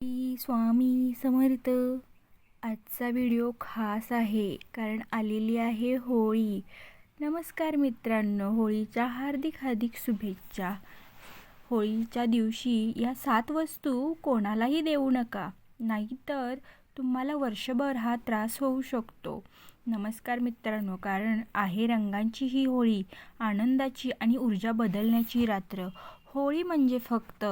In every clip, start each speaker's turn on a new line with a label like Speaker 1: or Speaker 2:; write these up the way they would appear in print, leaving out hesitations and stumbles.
Speaker 1: श्री स्वामी समर्थ. आजचा व्हिडिओ खास आहे कारण आलेली आहे होळी. नमस्कार मित्रांनो, होळीच्या हार्दिक शुभेच्छा. होळीच्या दिवशी या 7 वस्तू कोणालाही देऊ नका, नाहीतर तुम्हाला वर्षभर हा त्रास होऊ शकतो. नमस्कार मित्रांनो, कारण आहे रंगांची ही होळी, आनंदाची आणि ऊर्जा बदलण्याची रात्र. होळी म्हणजे फक्त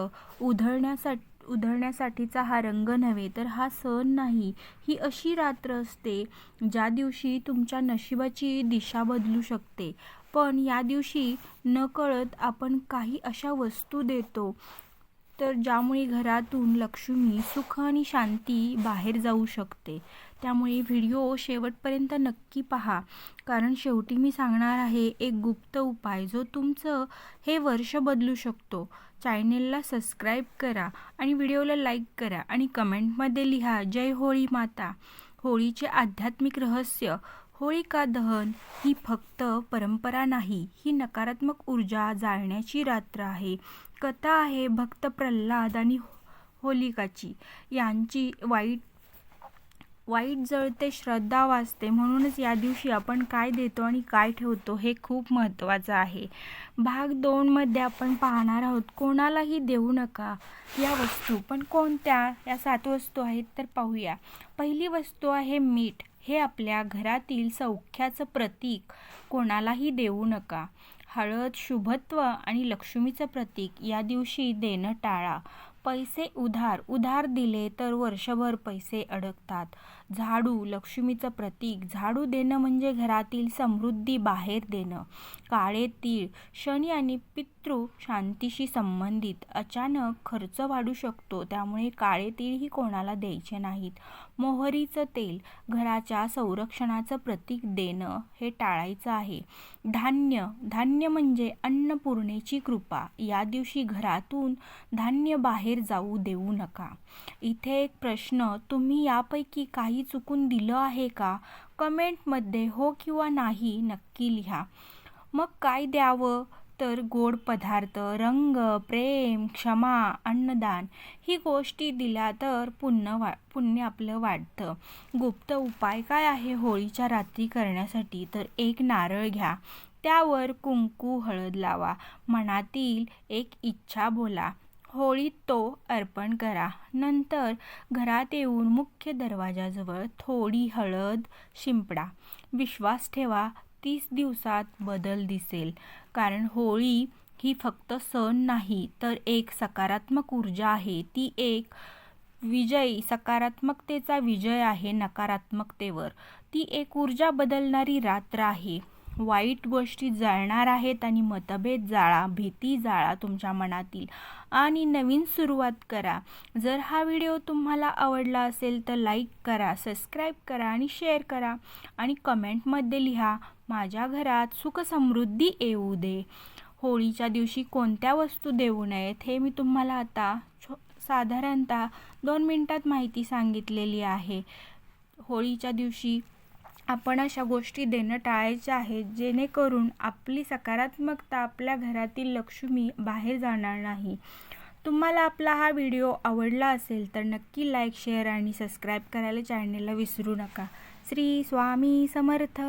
Speaker 1: उधळण्यासाठीचा हा रंग नव्हे, तर हा सण नाही. ही अशी रात्र असते ज्या दिवशी तुमच्या नशिबाची दिशा बदलू शकते. पण या दिवशी नकळत आपण काही अशा वस्तू देतो तर ज्यामुळे घरातून लक्ष्मी, सुख आणि शांती बाहेर जाऊ शकते. त्यामुळे व्हिडिओ शेवटपर्यंत नक्की पहा, कारण शेवटी मी सांगणार आहे एक गुप्त उपाय जो तुमचं हे वर्ष बदलू शकतो. चॅनेलला सबस्क्राईब करा आणि व्हिडिओला लाईक करा आणि कमेंटमध्ये लिहा जय होळी माता. होळीचे आध्यात्मिक रहस्य. होळिका दहन ही फक्त परंपरा नाही, ही नकारात्मक ऊर्जा जाळण्याची रात्र आहे. कथा आहे भक्त प्रल्हाद आणि होलिकाची. यांची वाईट जळते श्रद्धा वाचते. म्हणूनच या दिवशी आपण काय देतो आणि काय ठेवतो हे खूप महत्त्वाचं आहे. भाग 2 मध्ये आपण पाहणार आहोत कोणालाही देऊ नका या वस्तू. पण कोणत्या? या 7 वस्तू आहेत, तर पाहूया. पहिली वस्तू आहे मीठ. हे आपल्या घरातील सौख्याचं प्रतीक. कोणालाही देऊ नका. हळद शुभत्व आणि लक्ष्मीचं प्रतीक. या दिवशी देणं टाळा. पैसे उधार दिले तर वर्षभर पैसे अडकतात. झाडू लक्ष्मीचं प्रतीक. झाडू देणं म्हणजे घरातील समृद्धी बाहेर देणं. काळे तीळ शनी आणि पितृ शांतीशी संबंधित. अचानक खर्च वाढू शकतो, त्यामुळे काळे तीळही कोणाला द्यायचे नाहीत. मोहरीचं तेल घराच्या संरक्षणाचं प्रतीक. देणं हे टाळायचं आहे. धान्य म्हणजे अन्नपूर्णेची कृपा. या दिवशी घरातून धान्य बाहेर जाऊ देऊ नका. इथे एक प्रश्न, तुम्ही यापैकी काही चुकून दिलं आहे का? कमेंटमध्ये हो किंवा नाही नक्की लिहा. मग काय द्यावं? तर गोड पदार्थ, रंग, प्रेम, क्षमा, अन्नदान ही गोष्टी दिल्या तर पुण्य आपलं वाढतं. गुप्त उपाय काय आहे होळीच्या रात्री करण्यासाठी? तर एक नारळ घ्या, त्यावर कुंकू हळद लावा, मनातील एक इच्छा बोला, होळीत तो अर्पण करा. नंतर घरात येऊन मुख्य दरवाजाजवळ थोडी हळद शिंपडा. विश्वास ठेवा, 30 दिवसात बदल दिसेल. कारण होळी ही फक्त सण नाही, तर एक सकारात्मक ऊर्जा आहे. ती एक सकारात्मकतेचा विजय आहे नकारात्मकतेवर. ती एक ऊर्जा बदलणारी रात्र आहे. वाईट गोष्टी जाळणार आहेत आणि मतभेद जाळा, भीती जाळा तुमच्या मनातील आणि नवीन सुरुवात करा. जर हा व्हिडिओ तुम्हाला आवडला असेल तर लाईक करा, सबस्क्राईब करा आणि शेअर करा आणि कमेंटमध्ये लिहा माझ्या घरात सुख समृद्धी येऊ दे. होळीच्या दिवशी कोणत्या वस्तू देऊ नयेत हे मी तुम्हाला आता साधारणतः 2 मिनिटात माहिती सांगितलेली आहे. होळीच्या दिवशी आपण अशा गोष्टी देणं टाळायच्या आहेत जेणेकरून आपली सकारात्मकता, आपल्या घरातील लक्ष्मी बाहेर जाणार नाही. तुम्हाला आपला हा व्हिडिओ आवडला असेल तर नक्की लाईक, शेअर आणि सबस्क्राईब करायला चॅनेलला विसरू नका. श्री स्वामी समर्थ.